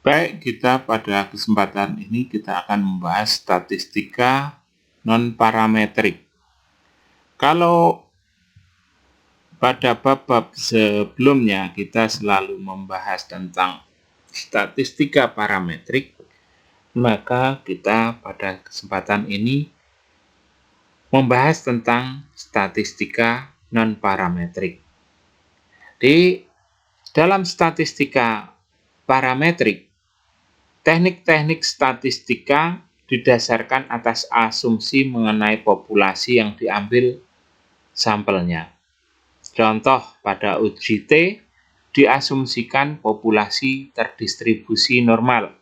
Baik, kita pada kesempatan ini kita akan membahas statistika non-parametrik. Kalau pada bab-bab sebelumnya kita selalu membahas tentang statistika parametrik, maka kita pada kesempatan ini membahas tentang statistika non-parametrik. Di dalam statistika parametrik, teknik-teknik statistika didasarkan atas asumsi mengenai populasi yang diambil sampelnya. Contoh, pada uji T diasumsikan populasi terdistribusi normal.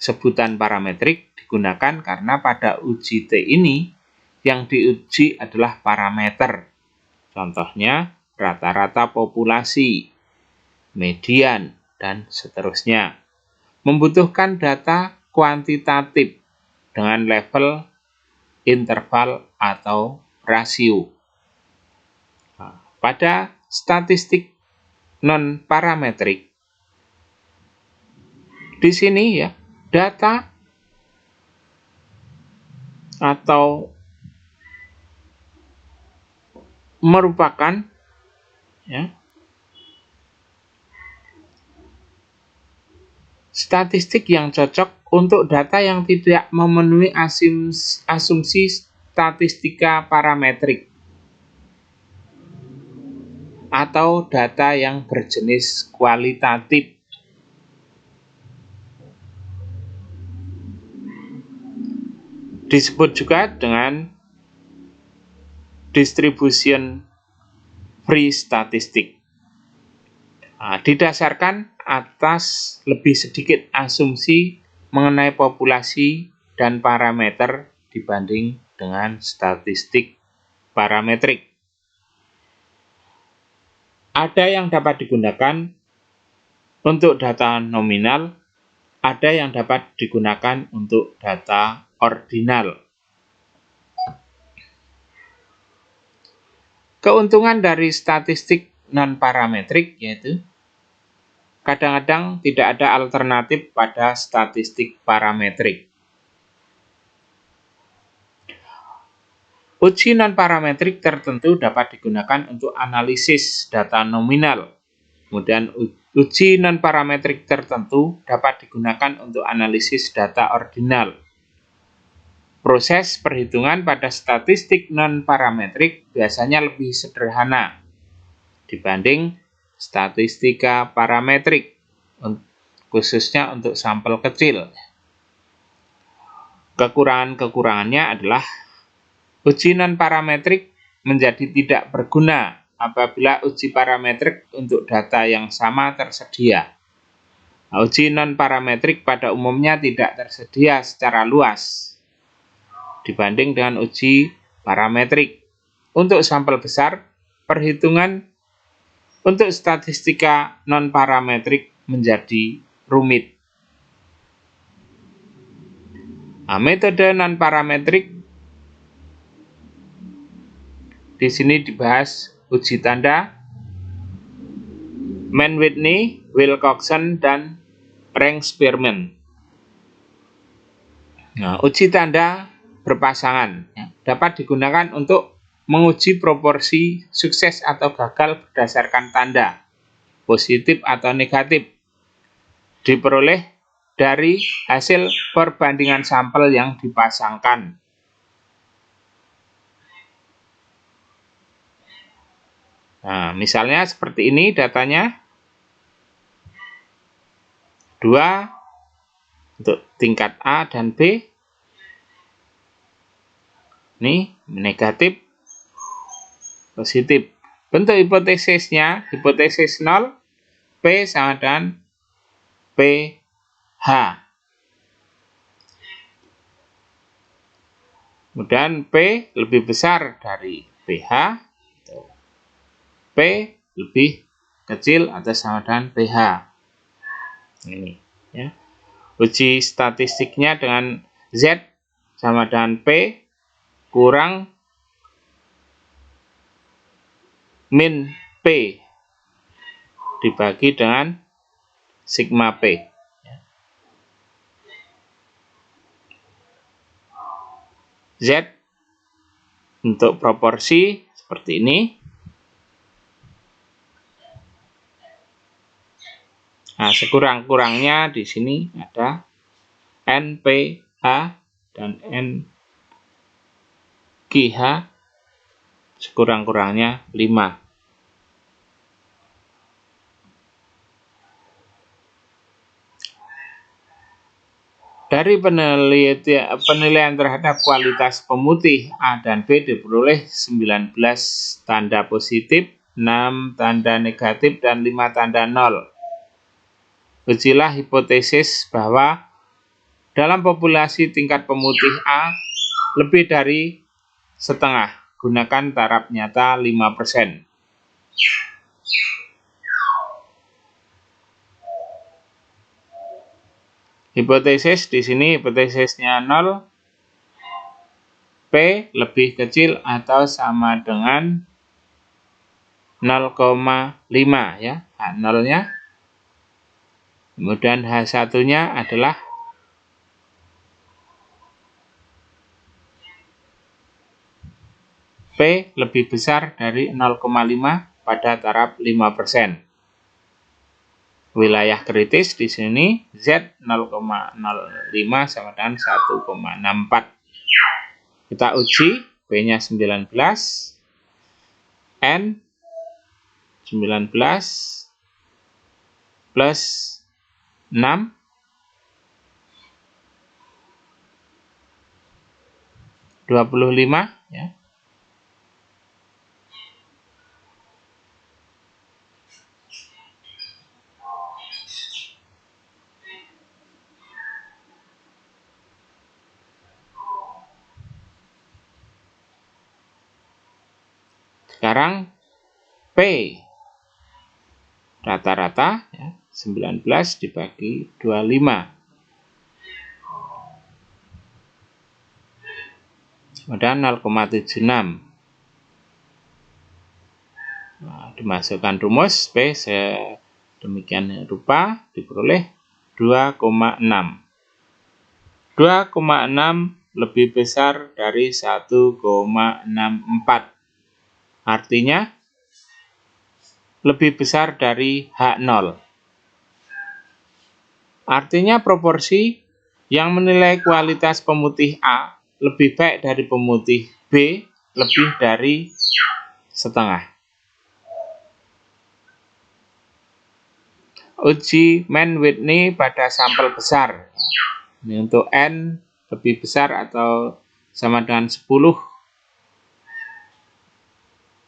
Sebutan parametrik digunakan karena pada uji T ini yang diuji adalah parameter. Contohnya, rata-rata populasi, median, dan seterusnya. Membutuhkan data kuantitatif dengan level, interval, atau rasio. Pada statistik non-parametrik, di sini ya, data atau merupakan ya, statistik yang cocok untuk data yang tidak memenuhi asumsi statistika parametrik atau data yang berjenis kualitatif. Disebut juga dengan distribution free statistik. Didasarkan atas lebih sedikit asumsi mengenai populasi dan parameter dibanding dengan statistik parametrik. Ada yang dapat digunakan untuk data nominal, ada yang dapat digunakan untuk data ordinal. Keuntungan dari statistik non-parametrik yaitu kadang-kadang tidak ada alternatif pada statistik parametrik. Uji non-parametrik tertentu dapat digunakan untuk analisis data nominal. Kemudian uji non-parametrik tertentu dapat digunakan untuk analisis data ordinal. Proses perhitungan pada statistik non-parametrik biasanya lebih sederhana dibanding statistika parametrik, khususnya untuk sampel kecil. Kekurangan-kekurangannya adalah uji non-parametrik menjadi tidak berguna apabila uji parametrik untuk data yang sama tersedia. Uji non-parametrik pada umumnya tidak tersedia secara luas dibanding dengan uji parametrik. Untuk sampel besar, perhitungan untuk statistika non-parametrik menjadi rumit. Metode non-parametrik di sini dibahas uji tanda, Mann-Whitney, Wilcoxon, dan Frank-Spearman. Uji tanda berpasangan dapat digunakan untuk menguji proporsi sukses atau gagal berdasarkan tanda, positif atau negatif, diperoleh dari hasil perbandingan sampel yang dipasangkan. Misalnya seperti ini datanya. 2 untuk tingkat A dan B. Ini negatif, positif. Bentuk hipotesisnya, hipotesis 0, P sama dengan PH. Kemudian P lebih besar dari PH, P lebih kecil atau sama dengan PH. Ini ya. Uji statistiknya dengan Z sama dengan P kurang min P dibagi dengan sigma P. Z untuk proporsi seperti ini. Nah, sekurang-kurangnya di sini ada NPH dan NGH sekurang-kurangnya 5. Dari penilaian terhadap kualitas pemutih A dan B diperoleh 19 tanda positif, 6 tanda negatif, dan 5 tanda nol. Ujilah hipotesis bahwa dalam populasi tingkat pemutih A lebih dari setengah. Gunakan taraf nyata 5%. Hipotesis di sini hipotesisnya 0, P lebih kecil atau sama dengan 0,5 ya, H0-nya. Kemudian H1-nya adalah P lebih besar dari 0,5 pada taraf 5%. Wilayah kritis di sini Z 0,05 sama dengan 1,64. Kita uji B-nya 19, N 19 plus 6 25 ya. Sekarang P rata-rata ya, 19 dibagi 25. Kemudian 0,76. Nah, dimasukkan rumus P sedemikian rupa diperoleh 2,6. 2,6 lebih besar dari 1,64. Artinya lebih besar dari H0. Artinya proporsi yang menilai kualitas pemutih A lebih baik dari pemutih B lebih dari setengah. Uji Mann-Whitney pada sampel besar. Ini untuk N lebih besar atau sama dengan 10.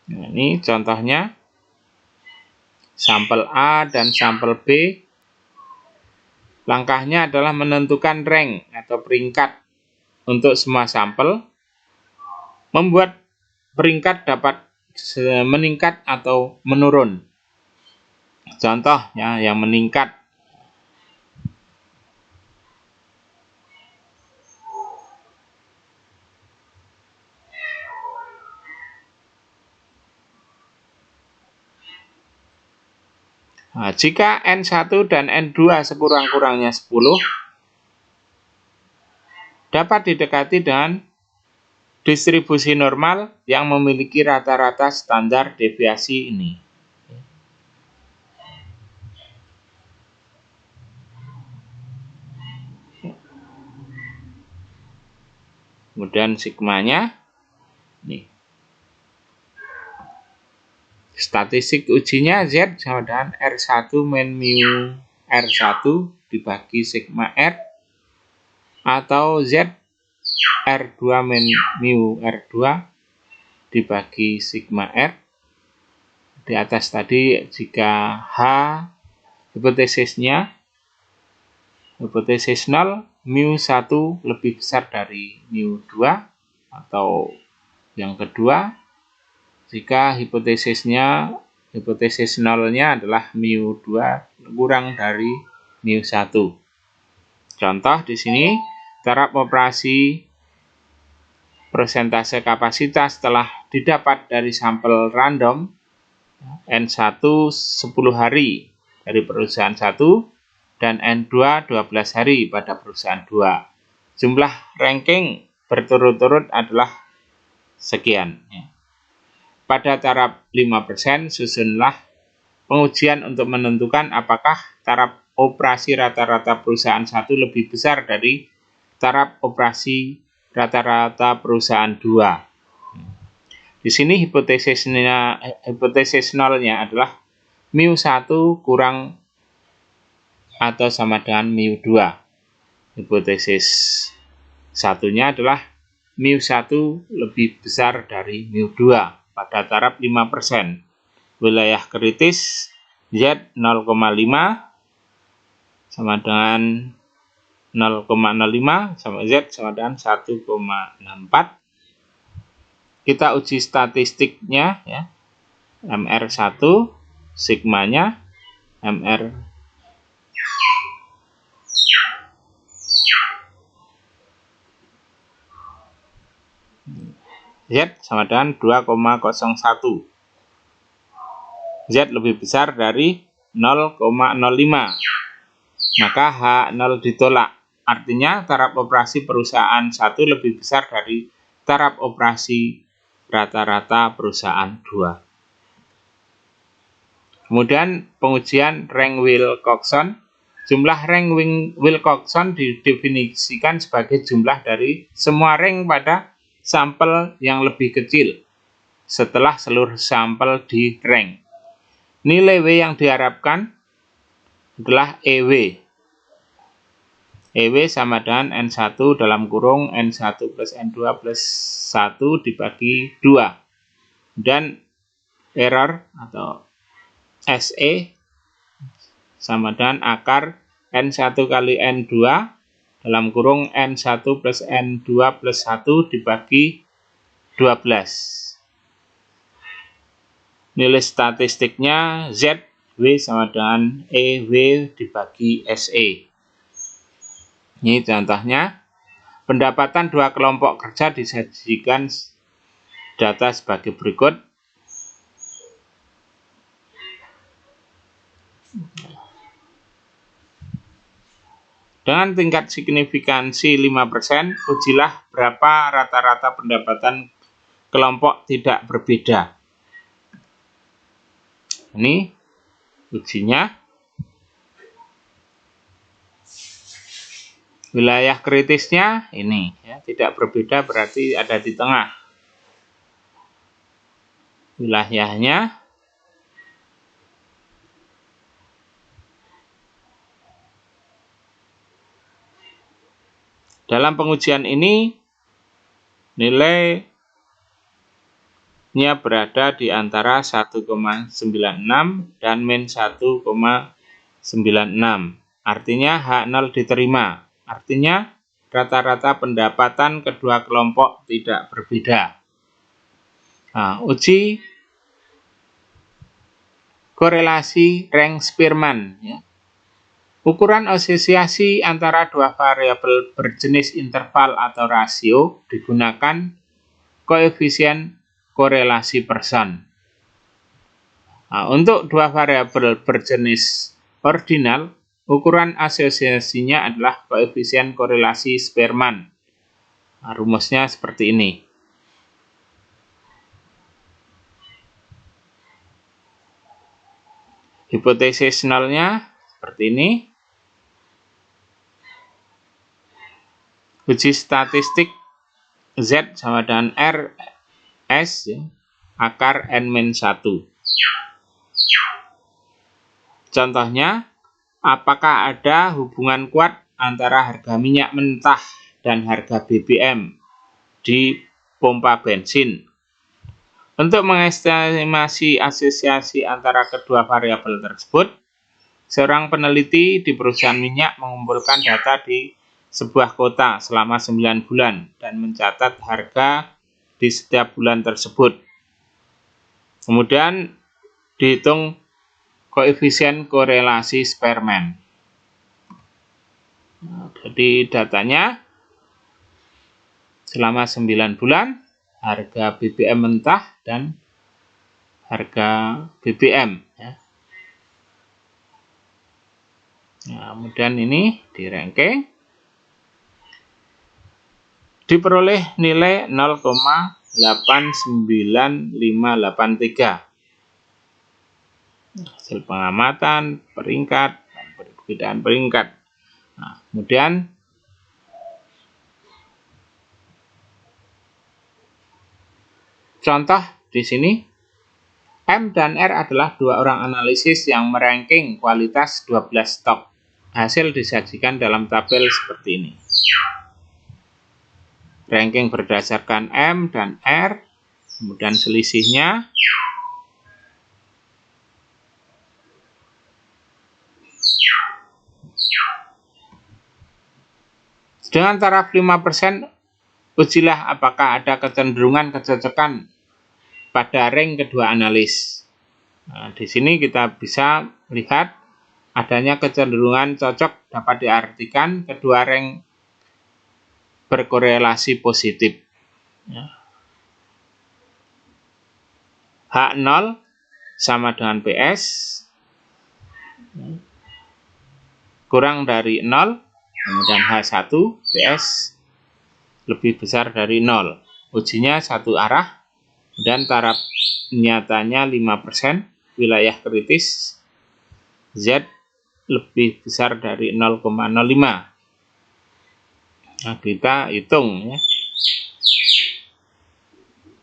Nah, ini contohnya sampel A dan sampel B. Langkahnya adalah menentukan rank atau peringkat untuk semua sampel. Membuat peringkat dapat meningkat atau menurun. Contohnya yang meningkat. Nah, jika N1 dan N2 sekurang-kurangnya 10, dapat didekati dengan distribusi normal yang memiliki rata-rata standar deviasi ini. Kemudian sigmanya, nih. Statistik ujinya Z sama dengan R1 min mu R1 dibagi sigma R, atau Z R2 min mu R2 dibagi sigma R. Di atas tadi jika H hipotesisnya hipotesis 0, mu 1 lebih besar dari mu 2, atau yang kedua jika hipotesis 0-nya adalah mu 2 kurang dari mu 1. Contoh di sini taraf operasi persentase kapasitas telah didapat dari sampel random N1 10 hari dari perusahaan 1 dan N2 12 hari pada perusahaan 2. Jumlah ranking berturut-turut adalah sekian. Pada taraf 5%, susunlah pengujian untuk menentukan apakah taraf operasi rata-rata perusahaan 1 lebih besar dari taraf operasi rata-rata perusahaan 2. Di sini hipotesis nolnya adalah mu1 kurang atau sama dengan mu2. Hipotesis satunya adalah mu1 lebih besar dari mu2 pada taraf 5%. Wilayah kritis Z 0,5 sama dengan 0,05 sama Z sama dengan 1,64. Kita uji statistiknya ya. MR1 sigmanya MR Z sama dengan 2,01. Z lebih besar dari 0,05. Maka H0 ditolak. Artinya taraf operasi perusahaan 1 lebih besar dari taraf operasi rata-rata perusahaan 2. Kemudian pengujian Rank-Wilcoxon. Jumlah Rank-Wilcoxon didefinisikan sebagai jumlah dari semua rank pada sampel yang lebih kecil setelah seluruh sampel di rank. Nilai W yang diharapkan adalah EW. EW sama dengan N1 dalam kurung N1 plus N2 plus 1 dibagi 2. Dan error atau SE sama dengan akar N1 kali N2 dalam kurung N1 plus N2 plus 1 dibagi 12. Nilai statistiknya ZW sama dengan EW dibagi SE. Ini contohnya. Pendapatan dua kelompok kerja disajikan data sebagai berikut. Dengan tingkat signifikansi 5%, ujilah berapa rata-rata pendapatan kelompok tidak berbeda. Ini ujinya. Wilayah kritisnya ini ya, tidak berbeda berarti ada di tengah. Wilayahnya dalam pengujian ini nilainya berada di antara 1,96 dan min 1,96. Artinya H0 diterima. Artinya rata-rata pendapatan kedua kelompok tidak berbeda. Nah, uji korelasi rank Spearman. Ya. Ukuran asosiasi antara dua variabel berjenis interval atau rasio digunakan koefisien korelasi Pearson. Nah, untuk dua variabel berjenis ordinal, ukuran asosiasinya adalah koefisien korelasi Spearman. Nah, rumusnya seperti ini. Hipotesis nolnya seperti ini. Uji statistik Z sama dengan RS ya, akar N-1. Contohnya, apakah ada hubungan kuat antara harga minyak mentah dan harga BBM di pompa bensin? Untuk mengestimasi asosiasi antara kedua variabel tersebut, seorang peneliti di perusahaan minyak mengumpulkan data di sebuah kota selama 9 bulan dan mencatat harga di setiap bulan tersebut. Kemudian dihitung koefisien korelasi Spearman. Nah, jadi datanya selama 9 bulan harga BBM mentah dan harga BBM ya. Nah, kemudian ini di ranking. diperoleh nilai 0,89583. Hasil pengamatan, peringkat, dan perbedaan peringkat. Nah, kemudian contoh di sini, M dan R adalah dua orang analisis yang meranking kualitas 12 stok. Hasil disajikan dalam tabel seperti ini. Ranking berdasarkan M dan R, kemudian selisihnya. Dengan taraf 5%, ujilah apakah ada kecenderungan kecocokan pada rank kedua analis. Nah, di sini kita bisa lihat adanya kecenderungan cocok dapat diartikan kedua rank berkorelasi positif. H0 sama dengan PS kurang dari 0, kemudian H1 PS lebih besar dari 0. Ujinya satu arah dan taraf nyatanya 5%, wilayah kritis Z lebih besar dari 0,05. Nah, kita hitung ya.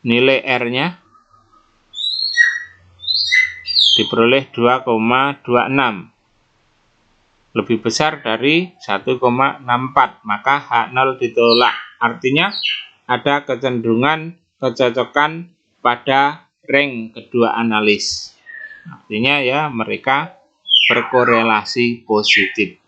Nilai R-nya diperoleh 2,26. Lebih besar dari 1,64, maka H0 ditolak. Artinya ada kecenderungan kecocokan pada rank kedua analis. Artinya ya mereka berkorelasi positif.